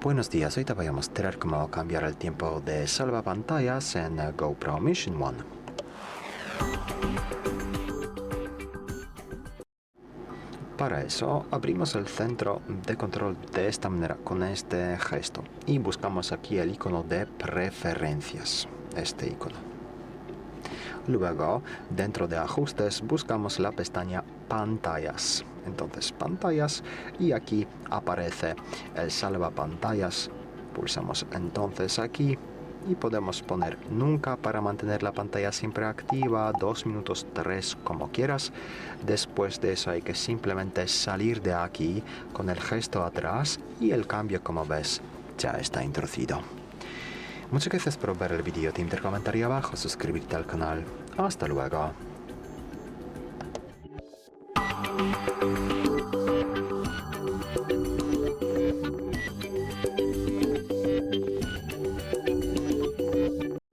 Buenos días, hoy te voy a mostrar cómo cambiar el tiempo de salvapantallas en GoPro Mission 1. Para eso, abrimos el centro de control de esta manera, con este gesto, y buscamos aquí el icono de preferencias, este icono. Luego, dentro de ajustes, buscamos la pestaña pantallas. Entonces, pantallas, y aquí aparece el salvapantallas. Pulsamos entonces aquí y podemos poner nunca para mantener la pantalla siempre activa, 2 minutos, 3, como quieras. Después de eso hay que simplemente salir de aquí con el gesto atrás y el cambio, como ves, ya está introducido. Muchas gracias por ver el vídeo, te invito a comentar abajo, suscribirte al canal. Hasta luego.